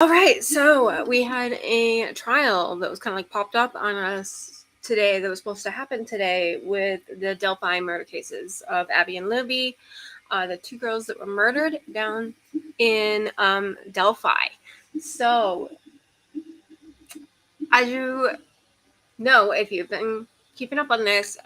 All right, so we had a trial that was kind of like popped up on us today that was supposed to happen today with the Delphi murder cases of Abby and Libby, the two girls that were murdered down in Delphi. So, as you know, if you've been keeping up on this,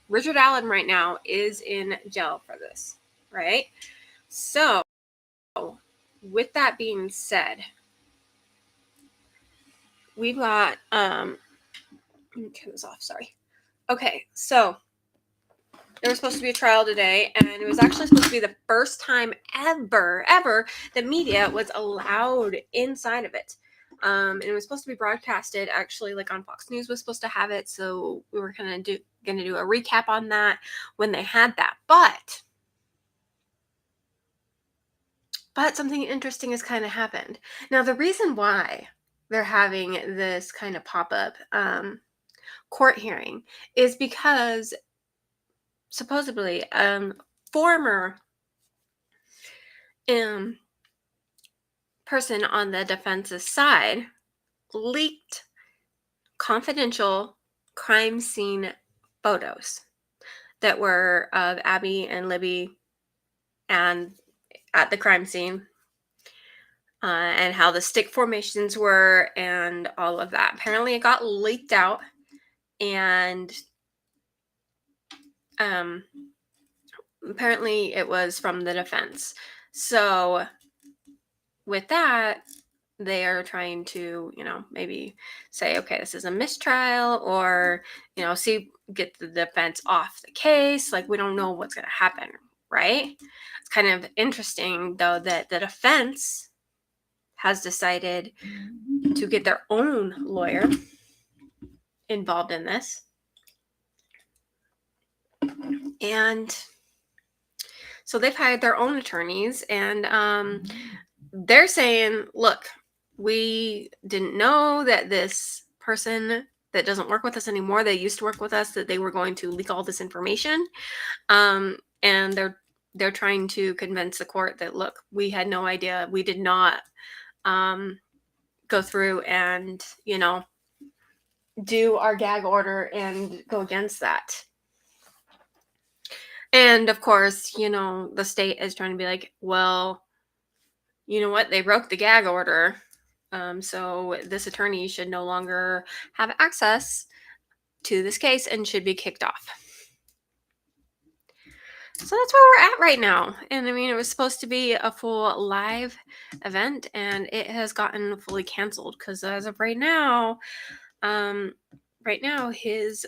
Richard Allen right now is in jail for this, right? So, with that being said, we've got let me turn this off, sorry. Okay, so there was supposed to be a trial today, and it was actually supposed to be the first time ever that media was allowed inside of it. And it was supposed to be broadcasted, actually, like on Fox News was supposed to have it, so we were gonna do a recap on that when they had that. But something interesting has kind of happened. Now, the reason why they're having this kind of pop-up court hearing is because supposedly former person on the defense's side leaked confidential crime scene photos that were of Abby and Libby and at the crime scene, and how the stick formations were and all of that. Apparently it got leaked out, and apparently it was from the defense. So with that, they are trying to, maybe say, okay, this is a mistrial, or, get the defense off the case. Like, we don't know what's going to happen, right? It's kind of interesting, though, that the defense has decided to get their own lawyer involved in this. And so they've hired their own attorneys, and they're saying, look, we didn't know that this person that doesn't work with us anymore, they used to work with us, that they were going to leak all this information. And they're trying to convince the court that, look, we had no idea. We did not go through and, do our gag order and go against that. And of course, the state is trying to be like, well, you know what? They broke the gag order. So this attorney should no longer have access to this case and should be kicked off. So that's where we're at right now. And I mean, it was supposed to be a full live event, and it has gotten fully canceled because as of right now, his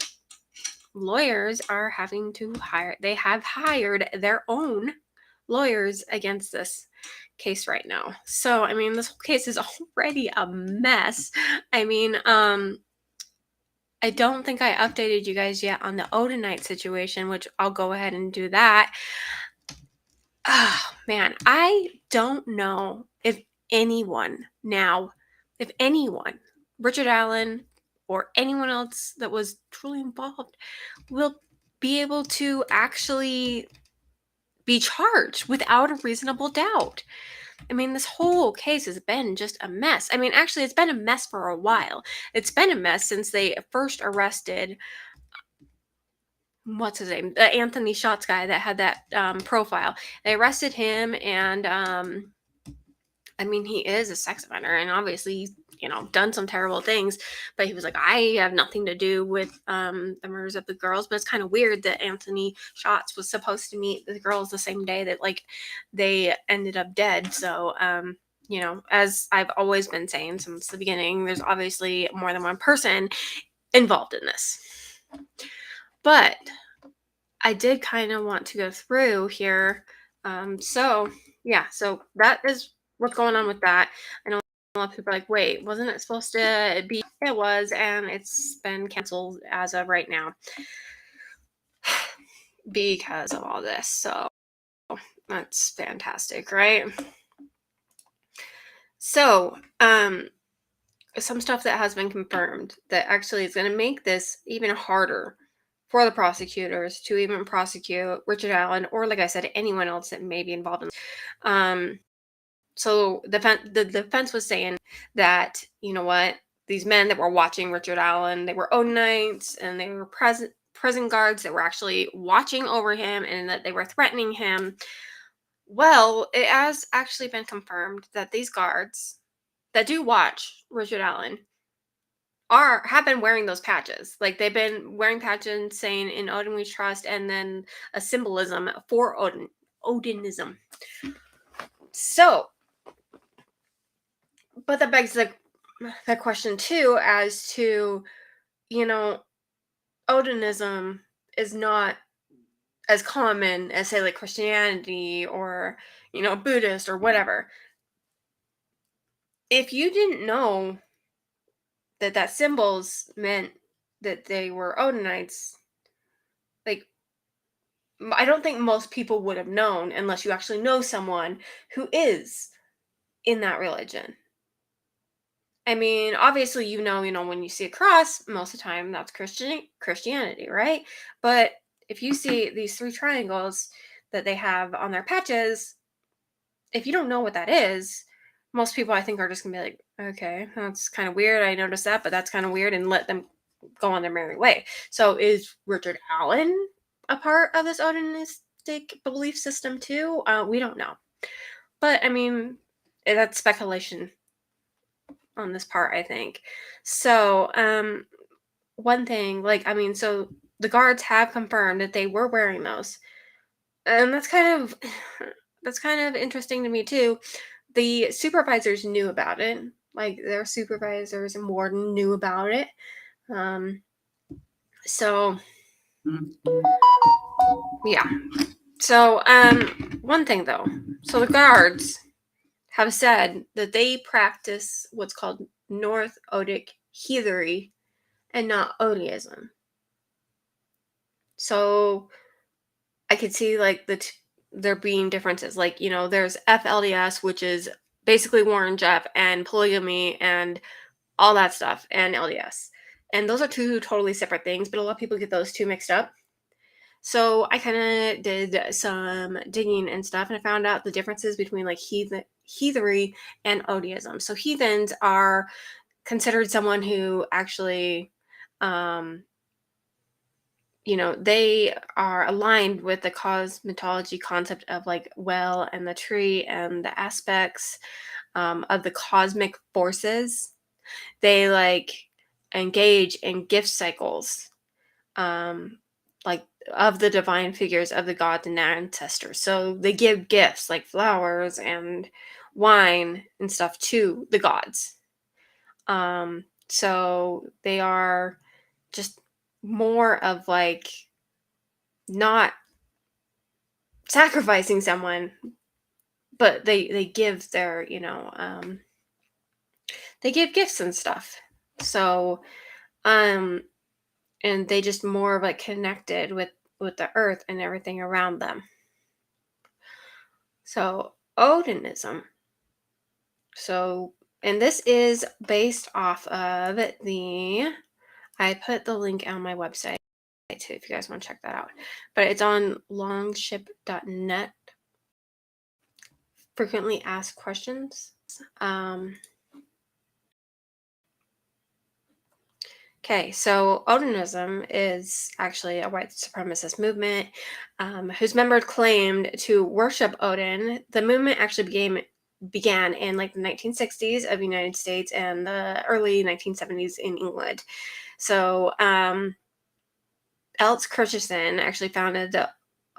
lawyers are having to they have hired their own lawyers against this case right now. So, I mean, this whole case is already a mess. I mean, I don't think I updated you guys yet on the Odinite situation, which I'll go ahead and do that. Oh, man, I don't know if anyone, Richard Allen or anyone else that was truly involved, will be able to actually be charged without a reasonable doubt. I mean, this whole case has been just a mess. I mean, actually, it's been a mess for a while. It's been a mess since they first arrested, what's his name? The Anthony Shots guy that had that profile. They arrested him, and I mean, he is a sex offender, and obviously he's, done some terrible things, but he was like, I have nothing to do with the murders of the girls. But it's kind of weird that Anthony Shots was supposed to meet the girls the same day that, like, they ended up dead. So, as I've always been saying since the beginning, there's obviously more than one person involved in this. But I did kind of want to go through here. So that is what's going on with that. I know a lot of people are like, wait, wasn't it supposed to be? It was, and it's been canceled as of right now because of all this. So that's fantastic, right? So, some stuff that has been confirmed that actually is going to make this even harder for the prosecutors to even prosecute Richard Allen, or, like I said, anyone else that may be involved in this. So the defense was saying that, you know what, these men that were watching Richard Allen, they were Odinites and they were prison guards that were actually watching over him and that they were threatening him. Well, it has actually been confirmed that these guards that do watch Richard Allen have been wearing those patches. Like, they've been wearing patches saying "In Odin we trust," and then a symbolism for Odinism. So, but that begs the question too, as to, you know, Odinism is not as common as, say, like Christianity or, you know, Buddhist or whatever. If you didn't know that symbols meant that they were Odinites, like, I don't think most people would have known unless you actually know someone who is in that religion. I mean, obviously, when you see a cross, most of the time that's Christianity, right? But if you see these three triangles that they have on their patches, if you don't know what that is, most people, I think, are just gonna be like, okay, that's kind of weird. I noticed that, but that's kind of weird, and let them go on their merry way. So is Richard Allen a part of this Odinistic belief system too? We don't know. But I mean, that's speculation on this part, I think. So, one thing, so the guards have confirmed that they were wearing those. And that's kind of interesting to me too. The supervisors knew about it. Like, their supervisors and warden knew about it. So yeah. So one thing though. So the guards have said that they practice what's called North Odic heathery and not Odiism. So I could see like there being differences. Like, there's FLDS, which is basically Warren Jeff and polygamy and all that stuff, and LDS. And those are two totally separate things, but a lot of people get those two mixed up. So I kind of did some digging and stuff, and I found out the differences between like heathery and Odiism. So heathens are considered someone who actually, they are aligned with the cosmetology concept of like well and the tree and the aspects of the cosmic forces. They like engage in gift cycles, like of the divine figures of the gods and ancestors. So they give gifts like flowers and wine and stuff to the gods. So they are just more of like not sacrificing someone, but they give their, they give gifts and stuff. So, and they just more of like connected with the earth and everything around them. So Odinism. So, and this is based off of I put the link on my website too if you guys want to check that out. But it's on longship.net. Frequently asked questions. Okay, so Odinism is actually a white supremacist movement whose members claimed to worship Odin. The movement actually began in like the 1960s of the United States and the early 1970s in England. So Else Christensen actually founded the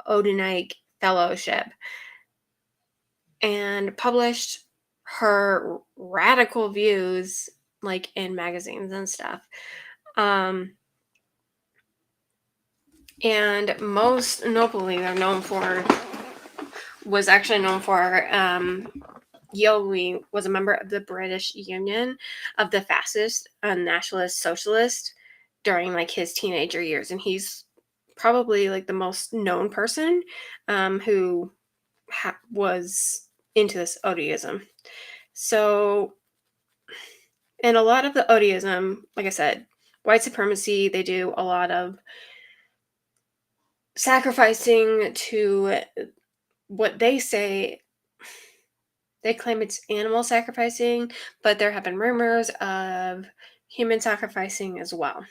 Odinite Fellowship and published her radical views like in magazines and stuff. And most notably, they're known for Yowie was a member of the British Union of the Fascist and Nationalist Socialist during like his teenager years, and he's probably like the most known person who was into this Odiism. So, and a lot of the Odiism, like I said, white supremacy, they do a lot of sacrificing to what they say They claim it's animal sacrificing, but there have been rumors of human sacrificing as well.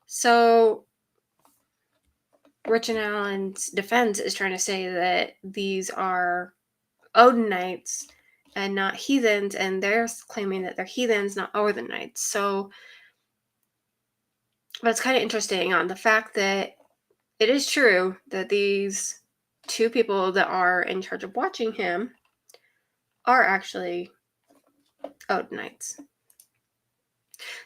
So Richard Allen's defense is trying to say that these are Odinites and not heathens, and they're claiming that they're heathens, not Odinites. So that's kind of interesting on the fact that it is true that these two people that are in charge of watching him are actually Odinites.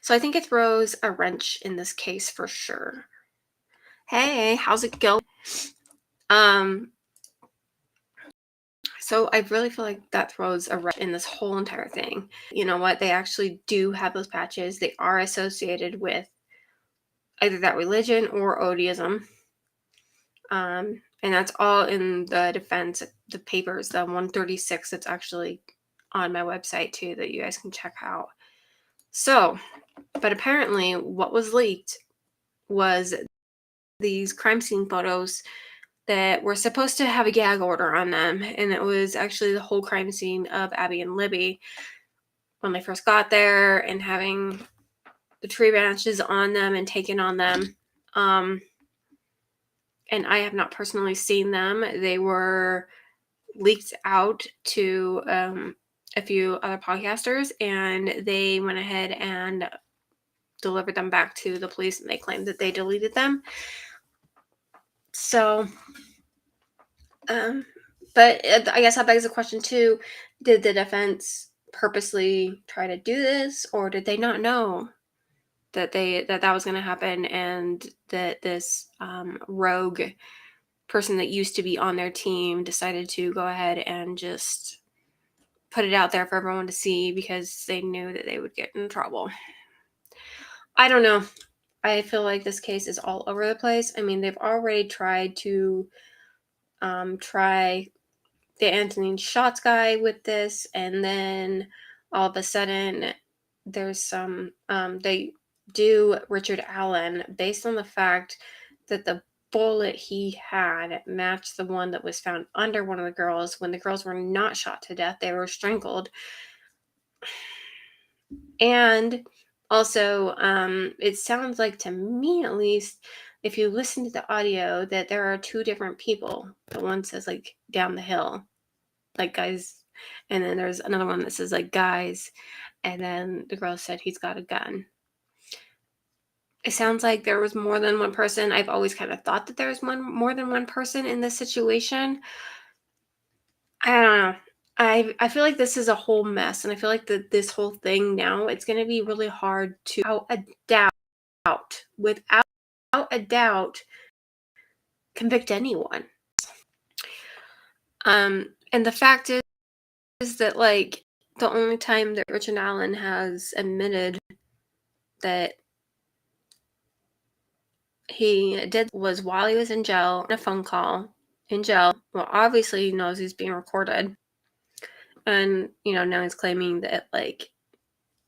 So I think it throws a wrench in this case for sure. Hey, how's it going? So I really feel like that throws a wrench in this whole entire thing. You know what? They actually do have those patches. They are associated with either that religion or Odiism. And that's all in the defense, the papers, the 136 that's actually on my website too, that you guys can check out. So, but apparently what was leaked was these crime scene photos that were supposed to have a gag order on them. And it was actually the whole crime scene of Abby and Libby when they first got there and having the tree branches on them and taken on them. And I have not personally seen them. They were leaked out to a few other podcasters, and they went ahead and delivered them back to the police, and they claimed that they deleted them. So, but I guess that begs the question too: did the defense purposely try to do this, or did they not know that that was going to happen, and that this rogue person that used to be on their team decided to go ahead and just put it out there for everyone to see because they knew that they would get in trouble? I don't know. I feel like this case is all over the place. I mean, they've already tried to try the Anthony Shots guy with this, and then all of a sudden there's some they do Richard Allen based on the fact that the bullet he had matched the one that was found under one of the girls when the girls were not shot to death. They were strangled. And also, it sounds like, to me at least, if you listen to the audio, that there are two different people. The one says like down the hill, like guys, and then there's another one that says like guys, and then the girl said he's got a gun. It sounds like there was more than one person. I've always kind of thought that there's more than one person in this situation. I don't know. I feel like this is a whole mess, and I feel like that this whole thing now, it's going to be really hard to, without a doubt, convict anyone. And the fact is that, like, the only time that Richard Allen has admitted that he did was while he was in jail, in a phone call in jail. Well, obviously he knows he's being recorded. And, now he's claiming that, like,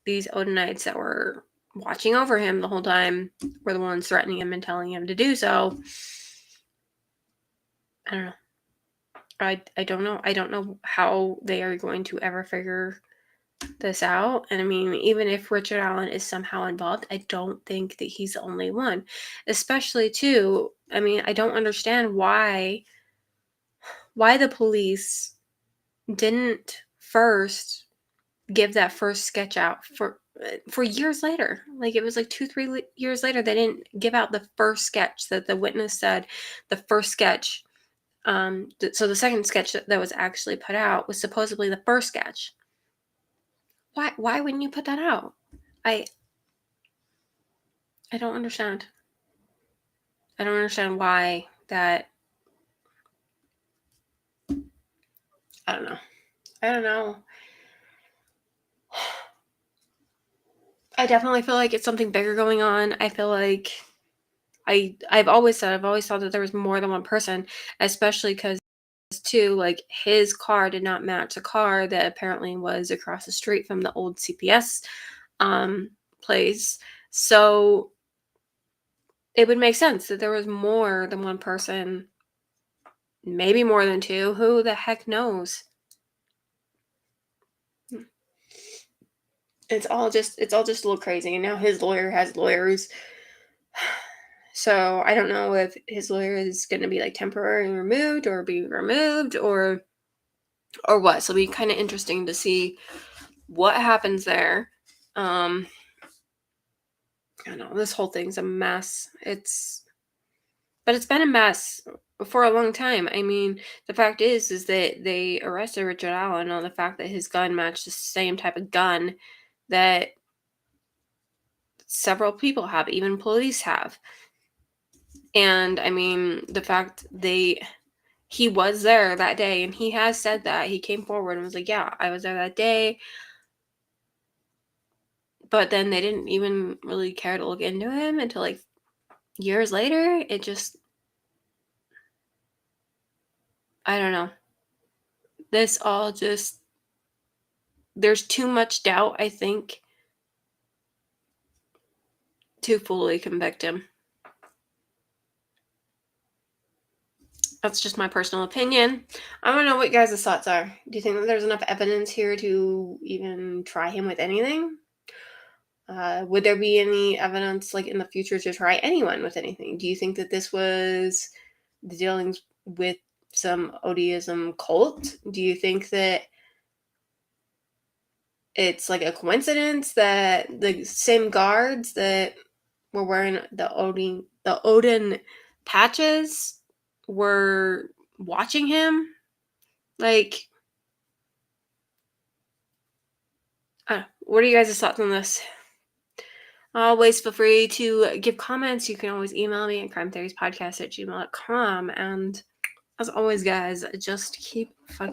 these Odinites that were watching over him the whole time were the ones threatening him and telling him to do so. I don't know. I don't know. I don't know how they are going to ever figure this out. And I mean, even if Richard Allen is somehow involved, I don't think that he's the only one. Especially too, I mean, I don't understand why the police didn't first give that first sketch out for years later. Like, it was like 2-3 years later, they didn't give out the first sketch that the witness said. The first sketch, so the second sketch that was actually put out was supposedly the first sketch. Why wouldn't you put that out? I don't understand. I don't understand why that. I don't know. I definitely feel like it's something bigger going on. I feel like I've always thought that there was more than one person, especially because too, like, his car did not match a car that apparently was across the street from the old CPS place. So it would make sense that there was more than one person, maybe more than two. Who the heck knows? It's all just a little crazy. And now his lawyer has lawyers. So I don't know if his lawyer is going to be like temporarily removed or be removed or what. So it'll be kind of interesting to see what happens there. I don't know, this whole thing's a mess. But it's been a mess for a long time. I mean, the fact is that they arrested Richard Allen on the fact that his gun matched the same type of gun that several people have, even police have. And I mean, the fact he was there that day, and he has said that. He came forward and was like, yeah, I was there that day. But then they didn't even really care to look into him until like years later. It just, I don't know. This all just, there's too much doubt, I think, to fully convict him. That's just my personal opinion. I don't know what you guys' thoughts are. Do you think that there's enough evidence here to even try him with anything? Would there be any evidence like in the future to try anyone with anything? Do you think that this was the dealings with some ODism cult? Do you think that it's like a coincidence that the same guards that were wearing the Odin patches were watching him? Like, what are you guys' thoughts on this? Always feel free to give comments. You can always email me at crimetheoriespodcast@gmail.com. And as always, guys, just keep fucking